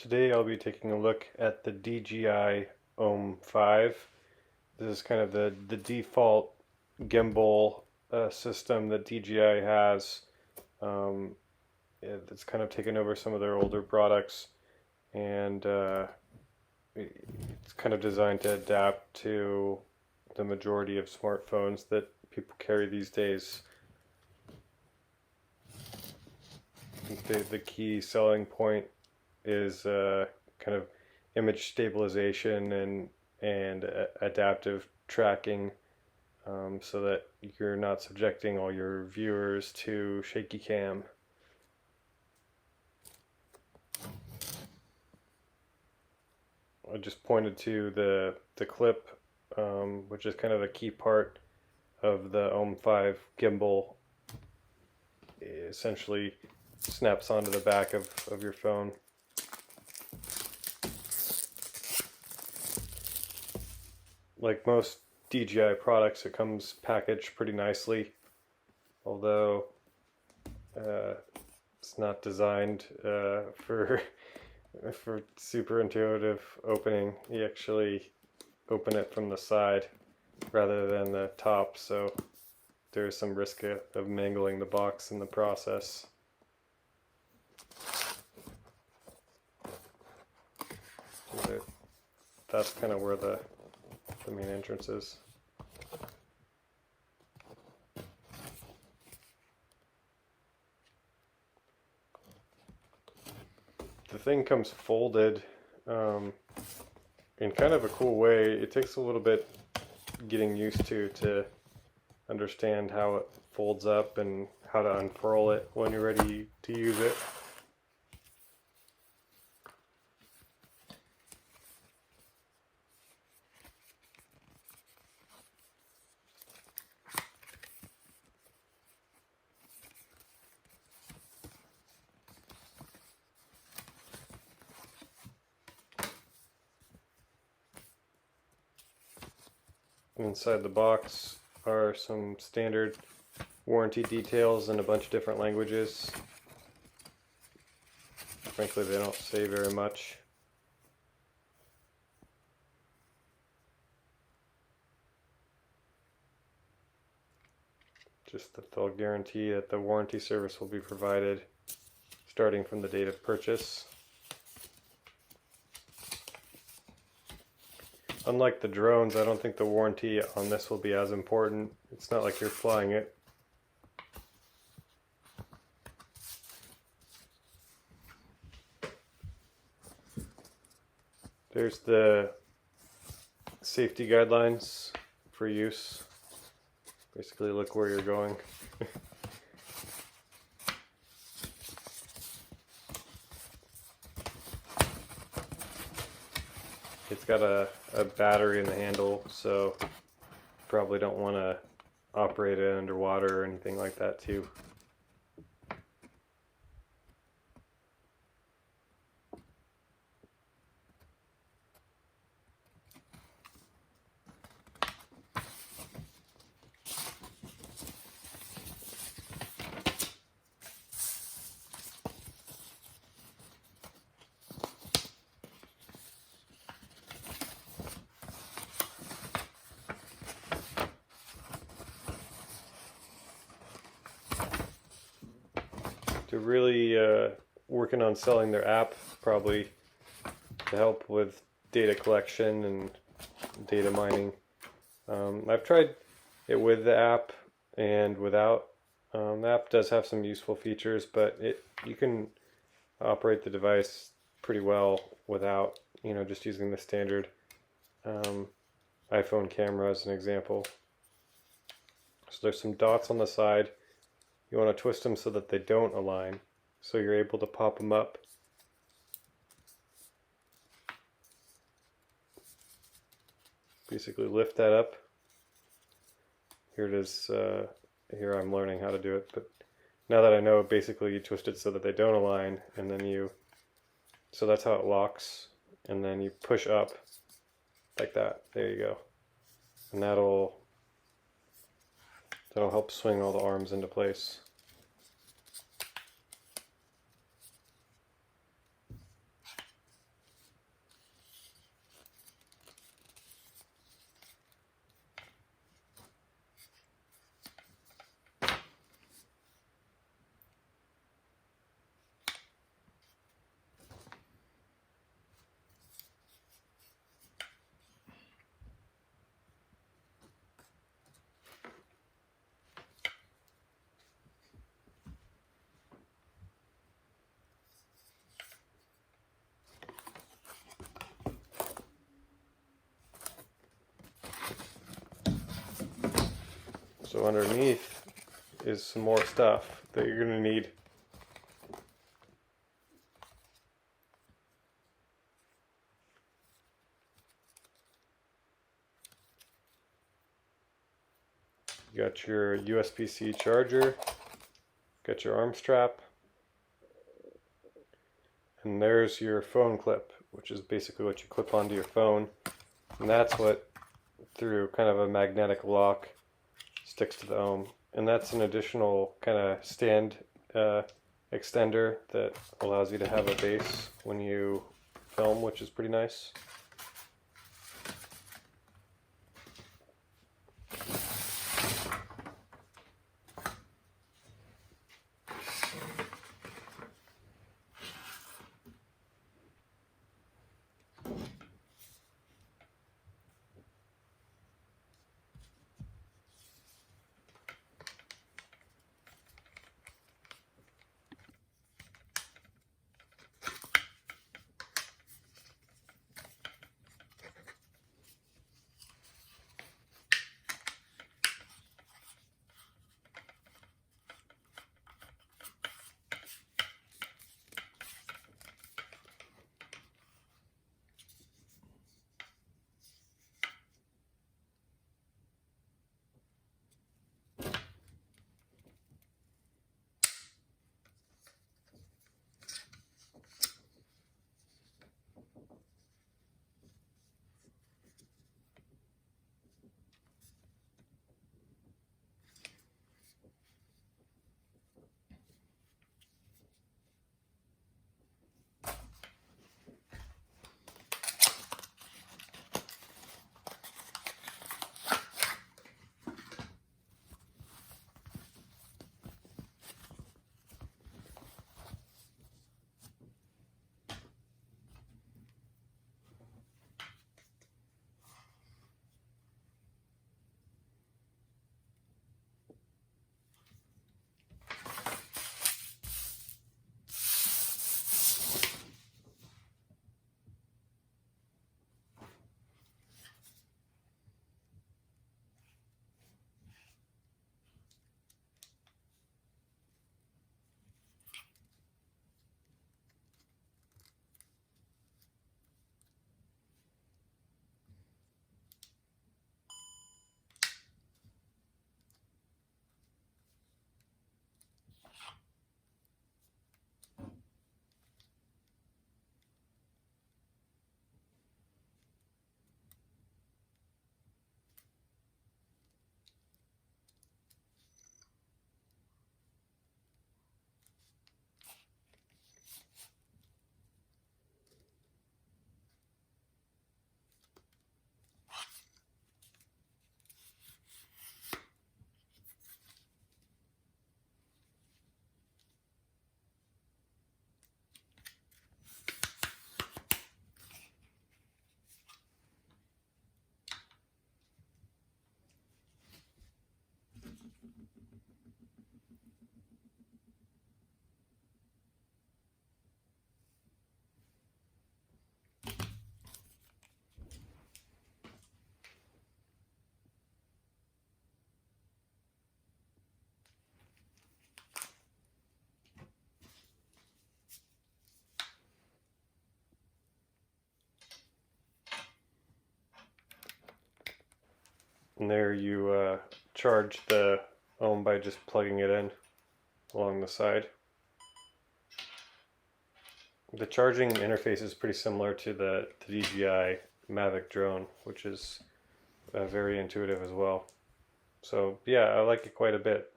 Today I'll be taking a look at the DJI Ohm 5. This is kind of the default gimbal system that DJI has. It's kind of taken over some of their older products, and it's kind of designed to adapt to the majority of smartphones that people carry these days. I think the key selling point is kind of image stabilization and adaptive tracking, so that you're not subjecting all your viewers to shaky cam. I just pointed to the clip, which is kind of a key part of the Ohm 5 gimbal. It essentially snaps onto the back of your phone. Like most DJI products, it comes packaged pretty nicely, although it's not designed for super intuitive opening. You actually open it from the side rather than the top, so there's some risk of mangling the box in the process. That's kind of where the main entrance is. The thing comes folded in kind of a cool way. It takes a little bit getting used to understand how it folds up and how to unfurl it when you're ready to use it. Inside the box are some standard warranty details in a bunch of different languages. Frankly, they don't say very much. Just that they'll guarantee that the warranty service will be provided starting from the date of purchase. Unlike the drones, I don't think the warranty on this will be as important. It's not like you're flying it. There's the safety guidelines for use. Basically, look where you're going. It's got a battery in the handle, so probably don't want to operate it underwater or anything like that too. They're really working on selling their app, probably to help with data collection and data mining. I've tried it with the app and without. The app does have some useful features, but you can operate the device pretty well without, just using the standard iPhone camera as an example. So there's some dots on the side. You want to twist them so that they don't align, so you're able to pop them up. Basically lift that up. Here it is. Here I'm learning how to do it, but now that I know, basically you twist it so that they don't align, and then so that's how it locks, and then you push up like that. There you go. And that'll help swing all the arms into place. So underneath is some more stuff that you're going to need. You got your USB-C charger, got your arm strap, and there's your phone clip, which is basically what you clip onto your phone, and that's what, through kind of a magnetic lock, sticks to the ohm. And that's an additional kind of stand extender that allows you to have a base when you film, which is pretty nice. And there you charge the ohm by just plugging it in along the side. The charging interface is pretty similar to the DJI Mavic drone, which is very intuitive as well. So yeah, I like it quite a bit.